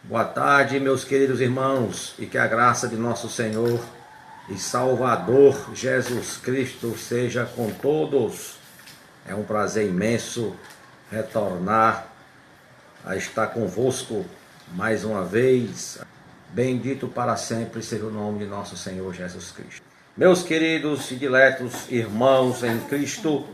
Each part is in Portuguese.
Boa tarde, meus queridos irmãos, e que a graça de nosso Senhor e Salvador Jesus Cristo seja com todos. É um prazer imenso retornar a estar convosco mais uma vez. Bendito para sempre seja o nome de nosso Senhor Jesus Cristo. Meus queridos e diletos irmãos em Cristo,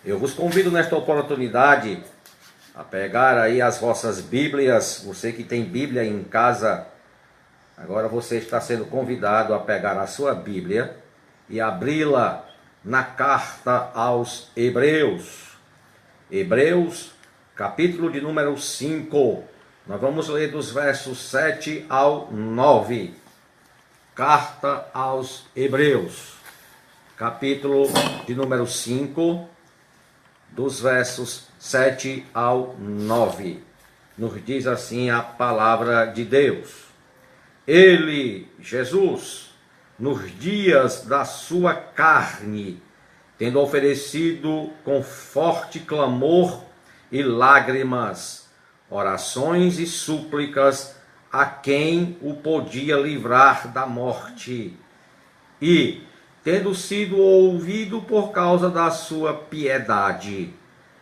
eu vos convido nesta oportunidade a pegar aí as vossas Bíblias. Você que tem Bíblia em casa, agora você está sendo convidado a pegar a sua Bíblia e abri-la na carta aos Hebreus. Hebreus, capítulo de número 5. Nós vamos ler dos versos 7 ao 9. Carta aos Hebreus, capítulo de número 5, dos versos 7 ao 9. Nos diz assim a palavra de Deus: Ele, Jesus, nos dias da sua carne, tendo oferecido com forte clamor e lágrimas, orações e súplicas a quem o podia livrar da morte, e, tendo sido ouvido por causa da sua piedade,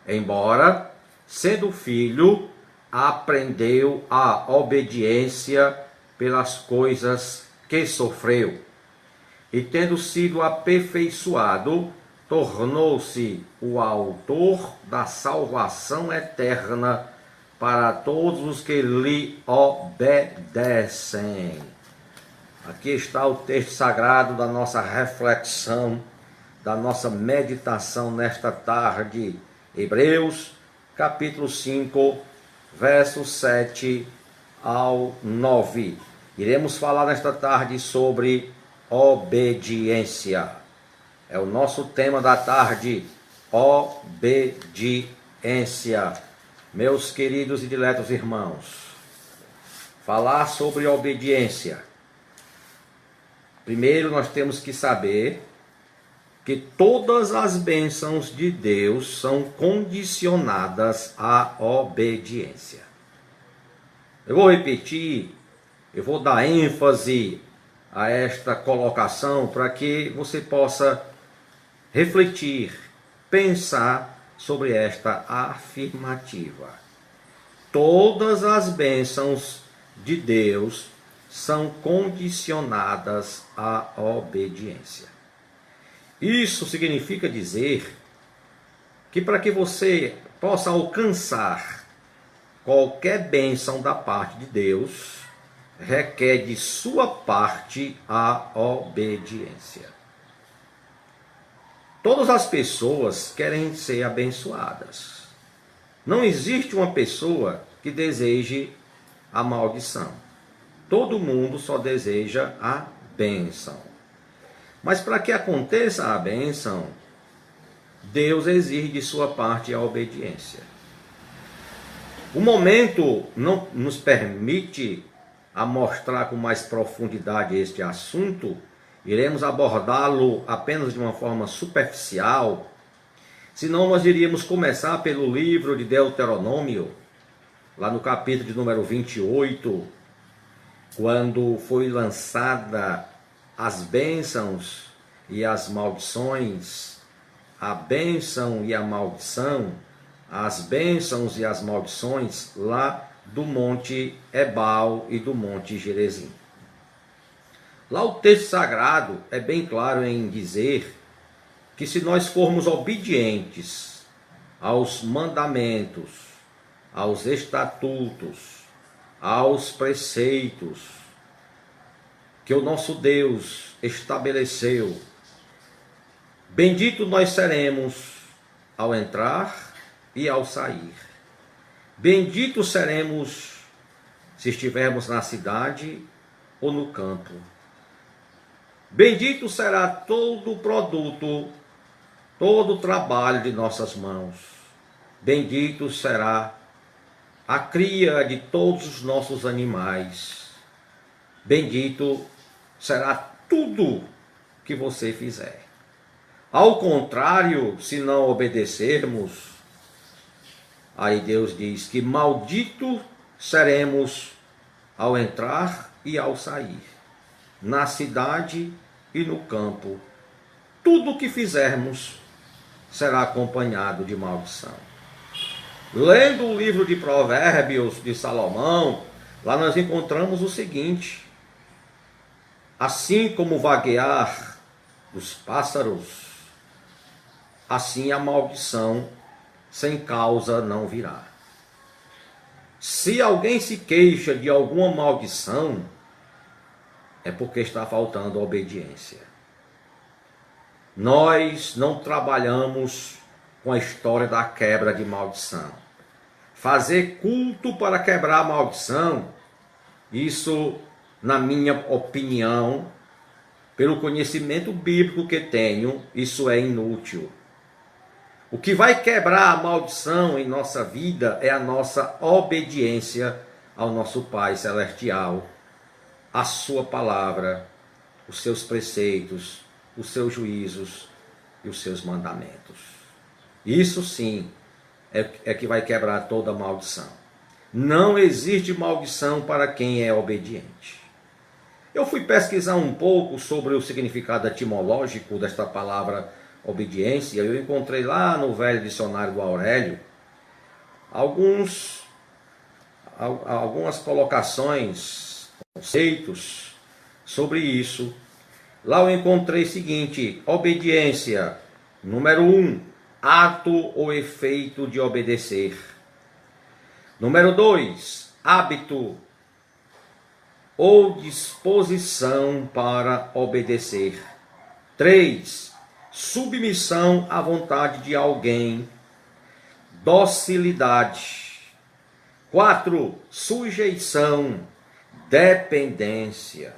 embora, sendo filho, aprendeu a obediência pelas coisas que sofreu, e tendo sido aperfeiçoado, tornou-se o autor da salvação eterna para todos os que lhe obedecem. Aqui está o texto sagrado da nossa reflexão, da nossa meditação nesta tarde. Hebreus, capítulo 5, versos 7 ao 9. Iremos falar nesta tarde sobre obediência. É o nosso tema da tarde, obediência. Meus queridos e diletos irmãos, falar sobre obediência. Primeiro nós temos que saber que todas as bênçãos de Deus são condicionadas à obediência. Eu vou repetir, eu vou dar ênfase a esta colocação para que você possa refletir, pensar sobre esta afirmativa. Todas as bênçãos de Deus são condicionadas à obediência. Isso significa dizer que para que você possa alcançar qualquer bênção da parte de Deus, requer de sua parte a obediência. Todas as pessoas querem ser abençoadas. Não existe uma pessoa que deseje a maldição. Todo mundo só deseja a bênção. Mas para que aconteça a bênção, Deus exige de sua parte a obediência. O momento não nos permite a mostrar com mais profundidade este assunto. Iremos abordá-lo apenas de uma forma superficial. Senão nós iríamos começar pelo livro de Deuteronômio, lá no capítulo de número 28, quando foi lançada as bênçãos e as maldições, a bênção e a maldição, as bênçãos e as maldições lá do Monte Ebal e do Monte Gerizim. Lá o texto sagrado é bem claro em dizer que se nós formos obedientes aos mandamentos, aos estatutos, aos preceitos que o nosso Deus estabeleceu, bendito nós seremos ao entrar e ao sair. Bendito seremos se estivermos na cidade ou no campo. Bendito será todo o produto, todo o trabalho de nossas mãos. Bendito será a cria de todos os nossos animais. Bendito será tudo que você fizer. Ao contrário, se não obedecermos, aí Deus diz que maldito seremos ao entrar e ao sair, na cidade e no campo. Tudo o que fizermos será acompanhado de maldição. Lendo o livro de Provérbios de Salomão, lá nós encontramos o seguinte: assim como o vaguear dos pássaros, assim a maldição sem causa não virá. Se alguém se queixa de alguma maldição, é porque está faltando obediência. Nós não trabalhamos com a história da quebra de maldição. Fazer culto para quebrar a maldição, isso, na minha opinião, pelo conhecimento bíblico que tenho, isso é inútil. O que vai quebrar a maldição em nossa vida é a nossa obediência ao nosso Pai Celestial, a sua palavra, os seus preceitos, os seus juízos e os seus mandamentos. Isso sim é que vai quebrar toda maldição. Não existe maldição para quem é obediente. Eu fui pesquisar um pouco sobre o significado etimológico desta palavra obediência. Eu encontrei lá no velho dicionário do Aurélio algumas colocações, conceitos sobre isso. Lá eu encontrei o seguinte: obediência, número 1, ato ou efeito de obedecer. Número 2, hábito ou disposição para obedecer. 3, submissão à vontade de alguém. Docilidade. 4, sujeição, dependência.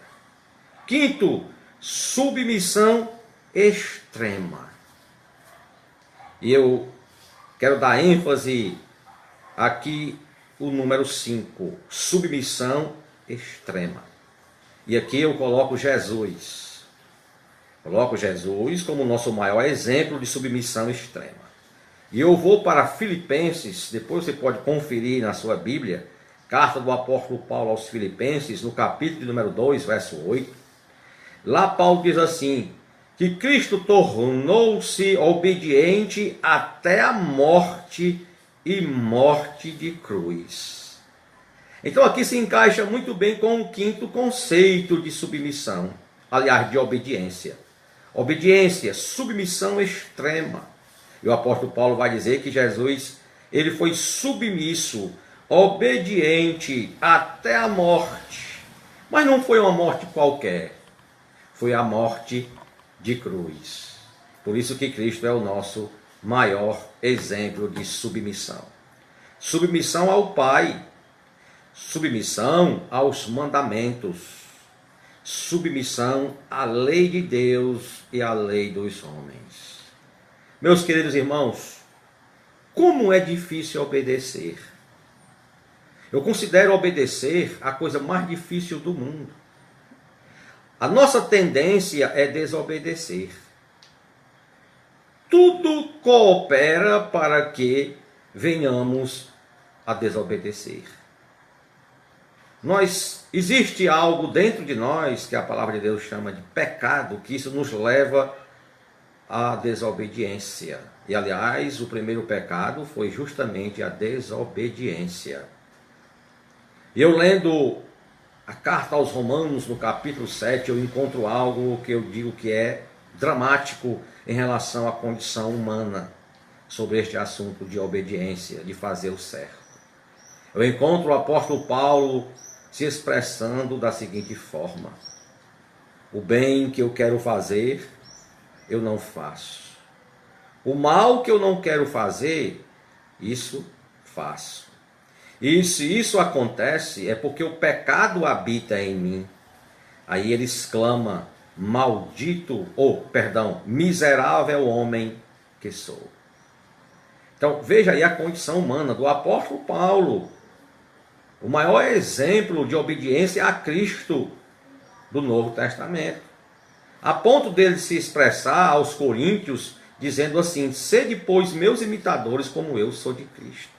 5, submissão extrema. E eu quero dar ênfase aqui o número 5, submissão extrema. E aqui eu coloco Jesus. Coloco Jesus como o nosso maior exemplo de submissão extrema. E eu vou para Filipenses, depois você pode conferir na sua Bíblia, carta do apóstolo Paulo aos Filipenses, no capítulo de número 2, verso 8. Lá Paulo diz assim, que Cristo tornou-se obediente até a morte e morte de cruz. Então aqui se encaixa muito bem com o 5º conceito de submissão, aliás, de obediência. Obediência, submissão extrema. E o apóstolo Paulo vai dizer que Jesus, ele foi submisso, obediente até a morte. Mas não foi uma morte qualquer, foi a morte de cruz. Por isso que Cristo é o nosso maior exemplo de submissão. Submissão ao Pai, submissão aos mandamentos, submissão à lei de Deus e à lei dos homens. Meus queridos irmãos, como é difícil obedecer. Eu considero obedecer a coisa mais difícil do mundo. A nossa tendência é desobedecer. Tudo coopera para que venhamos a desobedecer. Existe algo dentro de nós que a palavra de Deus chama de pecado, que isso nos leva à desobediência. E aliás, o primeiro pecado foi justamente a desobediência. E eu lendo a carta aos Romanos, no capítulo 7, eu encontro algo que eu digo que é dramático em relação à condição humana sobre este assunto de obediência, de fazer o certo. Eu encontro o apóstolo Paulo se expressando da seguinte forma: o bem que eu quero fazer, eu não faço. O mal que eu não quero fazer, isso faço. E se isso acontece, é porque o pecado habita em mim. Aí ele exclama, miserável homem que sou. Então veja aí a condição humana do apóstolo Paulo. O maior exemplo de obediência a Cristo do Novo Testamento. A ponto dele se expressar aos coríntios, dizendo assim, sede, pois, meus imitadores, como eu sou de Cristo.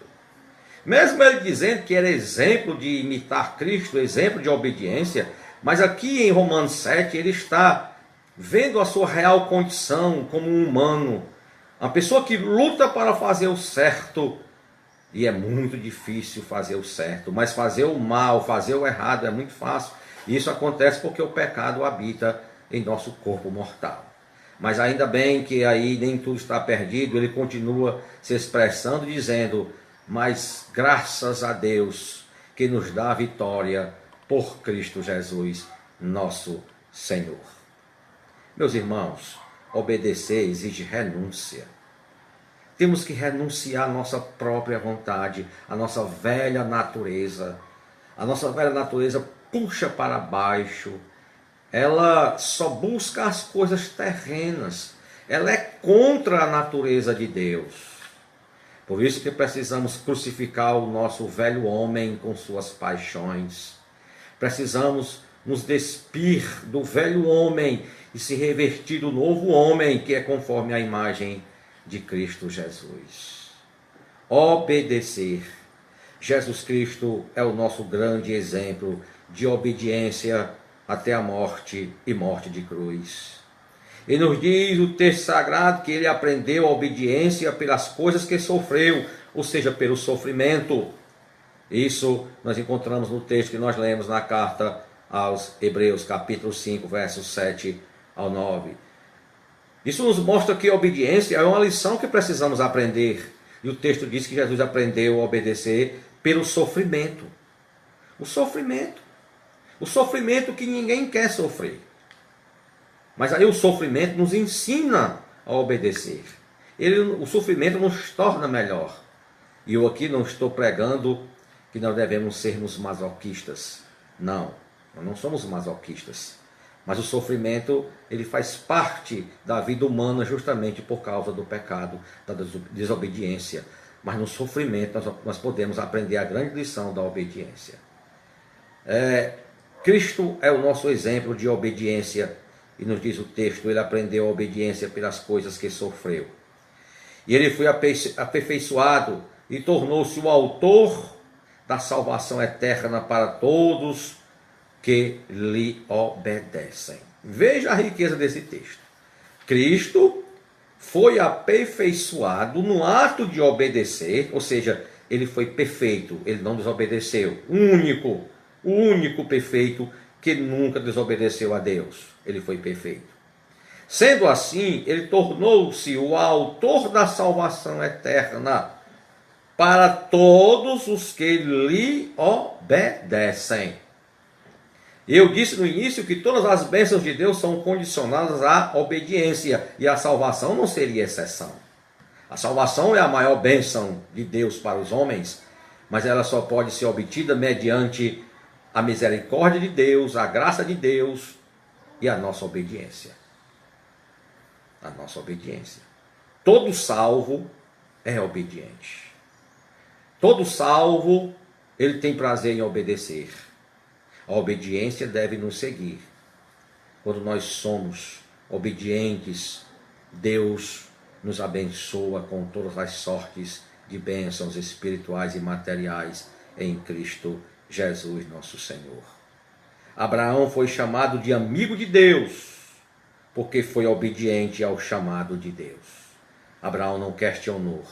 Mesmo ele dizendo que era exemplo de imitar Cristo, exemplo de obediência, mas aqui em Romanos 7 ele está vendo a sua real condição como um humano, uma pessoa que luta para fazer o certo, e é muito difícil fazer o certo, mas fazer o mal, fazer o errado é muito fácil. E isso acontece porque o pecado habita em nosso corpo mortal. Mas ainda bem que aí nem tudo está perdido, ele continua se expressando, dizendo: mas graças a Deus que nos dá a vitória por Cristo Jesus, nosso Senhor. Meus irmãos, obedecer exige renúncia. Temos que renunciar à nossa própria vontade, à nossa velha natureza. A nossa velha natureza puxa para baixo. Ela só busca as coisas terrenas. Ela é contra a natureza de Deus. Por isso que precisamos crucificar o nosso velho homem com suas paixões. Precisamos nos despir do velho homem e se revestir do novo homem, que é conforme a imagem de Cristo Jesus. Obedecer. Jesus Cristo é o nosso grande exemplo de obediência até a morte e morte de cruz. E nos diz o texto sagrado que ele aprendeu a obediência pelas coisas que sofreu, ou seja, pelo sofrimento. Isso nós encontramos no texto que nós lemos na carta aos Hebreus, capítulo 5, versos 7 ao 9. Isso nos mostra que a obediência é uma lição que precisamos aprender. E o texto diz que Jesus aprendeu a obedecer pelo sofrimento. O sofrimento. O sofrimento que ninguém quer sofrer. Mas aí o sofrimento nos ensina a obedecer. O sofrimento nos torna melhor. E eu aqui não estou pregando que nós devemos sermos masoquistas. Não, nós não somos masoquistas. Mas o sofrimento, ele faz parte da vida humana justamente por causa do pecado, da desobediência. Mas no sofrimento nós podemos aprender a grande lição da obediência. Cristo é o nosso exemplo de obediência. E nos diz o texto, ele aprendeu a obediência pelas coisas que sofreu. E ele foi aperfeiçoado e tornou-se o autor da salvação eterna para todos que lhe obedecem. Veja a riqueza desse texto. Cristo foi aperfeiçoado no ato de obedecer, ou seja, ele foi perfeito, ele não desobedeceu. O único perfeito que nunca desobedeceu a Deus. Ele foi perfeito. Sendo assim, ele tornou-se o autor da salvação eterna para todos os que lhe obedecem. Eu disse no início que todas as bênçãos de Deus são condicionadas à obediência, e a salvação não seria exceção. A salvação é a maior bênção de Deus para os homens, mas ela só pode ser obtida mediante a misericórdia de Deus, a graça de Deus e a nossa obediência. A nossa obediência. Todo salvo é obediente. Todo salvo, ele tem prazer em obedecer. A obediência deve nos seguir. Quando nós somos obedientes, Deus nos abençoa com todas as sortes de bênçãos espirituais e materiais em Cristo Jesus, nosso Senhor. Abraão foi chamado de amigo de Deus, porque foi obediente ao chamado de Deus. Abraão não questionou.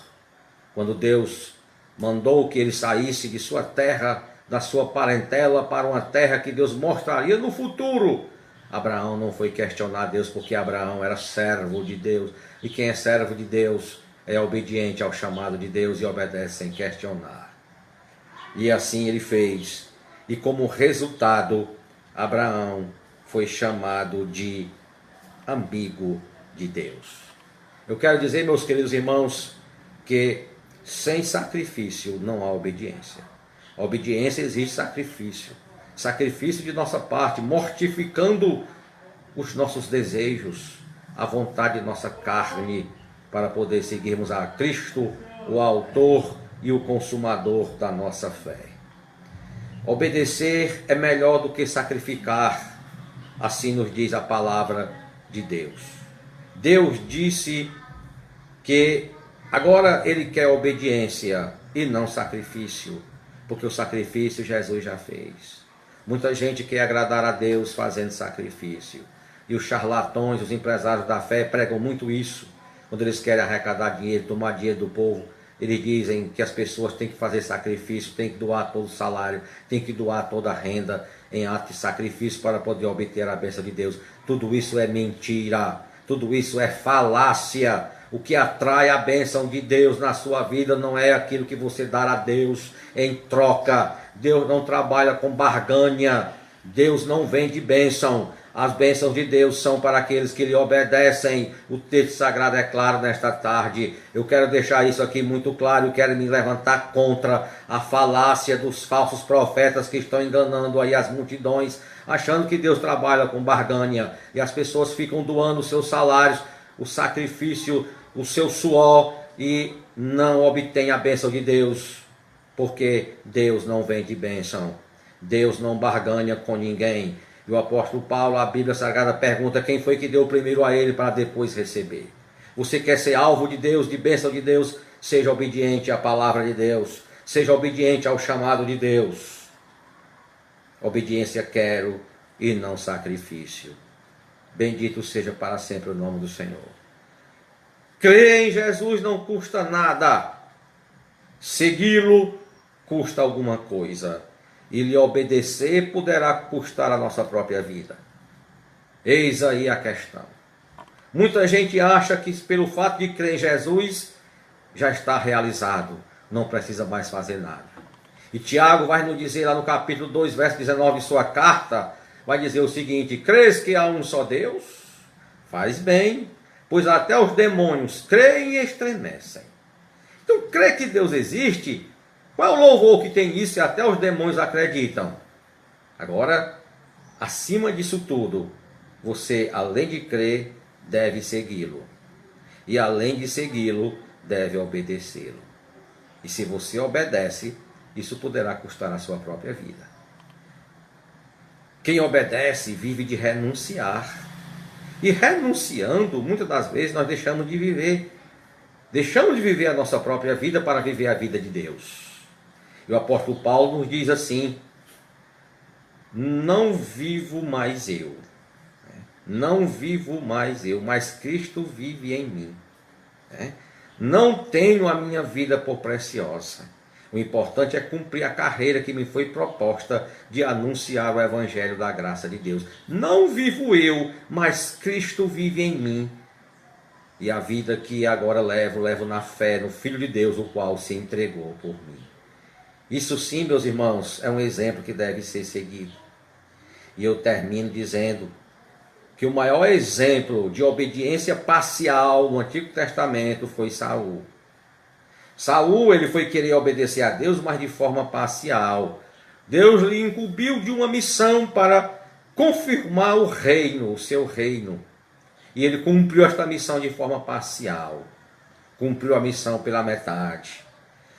Quando Deus mandou que ele saísse de sua terra, da sua parentela, para uma terra que Deus mostraria no futuro, Abraão não foi questionar Deus, porque Abraão era servo de Deus. E quem é servo de Deus é obediente ao chamado de Deus e obedece sem questionar. E assim ele fez. E como resultado, Abraão foi chamado de amigo de Deus. Eu quero dizer, meus queridos irmãos, que sem sacrifício não há obediência. A obediência exige sacrifício. Sacrifício de nossa parte, mortificando os nossos desejos, a vontade de nossa carne, para poder seguirmos a Cristo, o autor e o consumador da nossa fé. Obedecer é melhor do que sacrificar, assim nos diz a palavra de Deus. Deus disse que Agora ele quer obediência e não sacrifício, porque o sacrifício Jesus já fez. Muita gente quer agradar a Deus fazendo sacrifício. E os charlatões, os empresários da fé pregam muito isso. Quando eles querem arrecadar dinheiro, tomar dinheiro do povo, eles dizem que as pessoas têm que fazer sacrifício, têm que doar todo o salário, têm que doar toda a renda em ato de sacrifício para poder obter a bênção de Deus. Tudo isso é mentira, tudo isso é falácia. O que atrai a bênção de Deus na sua vida não é aquilo que você dá a Deus em troca. Deus não trabalha com barganha, Deus não vende bênção. As bênçãos de Deus são para aqueles que lhe obedecem. O texto sagrado é claro nesta tarde. Eu quero deixar isso aqui muito claro. Eu quero me levantar contra a falácia dos falsos profetas que estão enganando aí as multidões, achando que Deus trabalha com barganha. E as pessoas ficam doando os seus salários, o sacrifício, o seu suor, e não obtêm a bênção de Deus, porque Deus não vende bênção. Deus não barganha com ninguém. E o apóstolo Paulo, a Bíblia Sagrada pergunta quem foi que deu primeiro a ele para depois receber. Você quer ser alvo de Deus, de bênção de Deus? Seja obediente à palavra de Deus. Seja obediente ao chamado de Deus. Obediência quero e não sacrifício. Bendito seja para sempre o nome do Senhor. Crer em Jesus não custa nada. Segui-lo custa alguma coisa. E lhe obedecer poderá custar a nossa própria vida. Eis aí a questão. Muita gente acha que pelo fato de crer em Jesus já está realizado, não precisa mais fazer nada. E Tiago vai nos dizer lá no capítulo 2, verso 19 de sua carta, vai dizer o seguinte: crês que há um só Deus? Faz bem, pois até os demônios creem e estremecem. Então, crer que Deus existe, qual é o louvor que tem isso e até os demônios acreditam? Agora, acima disso tudo, você, além de crer, deve segui-lo. E além de segui-lo, deve obedecê-lo. E se você obedece, isso poderá custar a sua própria vida. Quem obedece vive de renunciar. E renunciando, muitas das vezes nós deixamos de viver. Deixamos de viver a nossa própria vida para viver a vida de Deus. E o apóstolo Paulo nos diz assim: não vivo mais eu. Não vivo mais eu, mas Cristo vive em mim. Não tenho a minha vida por preciosa. O importante é cumprir a carreira que me foi proposta de anunciar o evangelho da graça de Deus. Não vivo eu, mas Cristo vive em mim. E a vida que agora levo na fé no Filho de Deus, o qual se entregou por mim. Isso sim, meus irmãos, é um exemplo que deve ser seguido. E eu termino dizendo que o maior exemplo de obediência parcial no Antigo Testamento foi Saul. Saul, ele foi querer obedecer a Deus, mas de forma parcial. Deus lhe incumbiu de uma missão para confirmar o reino, o seu reino. E ele cumpriu esta missão de forma parcial. Cumpriu a missão pela metade.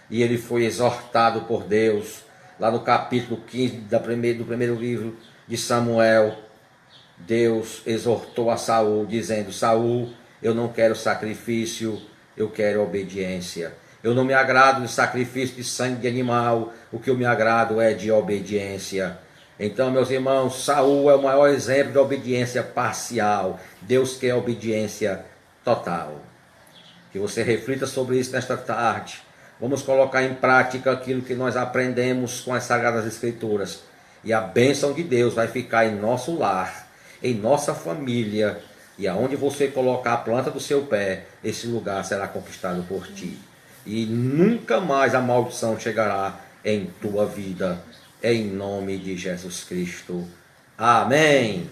E ele foi exortado por Deus, lá no capítulo 15 do primeiro livro de Samuel. Deus exortou a Saul, dizendo: Saul, eu não quero sacrifício, eu quero obediência. Eu não me agrado de sacrifício de sangue de animal, o que eu me agrado é de obediência. Então, meus irmãos, Saul é o maior exemplo de obediência parcial. Deus quer obediência total. Que você reflita sobre isso nesta tarde. Vamos colocar em prática aquilo que nós aprendemos com as Sagradas Escrituras. E a bênção de Deus vai ficar em nosso lar, em nossa família. E aonde você colocar a planta do seu pé, esse lugar será conquistado por ti. E nunca mais a maldição chegará em tua vida. Em nome de Jesus Cristo. Amém.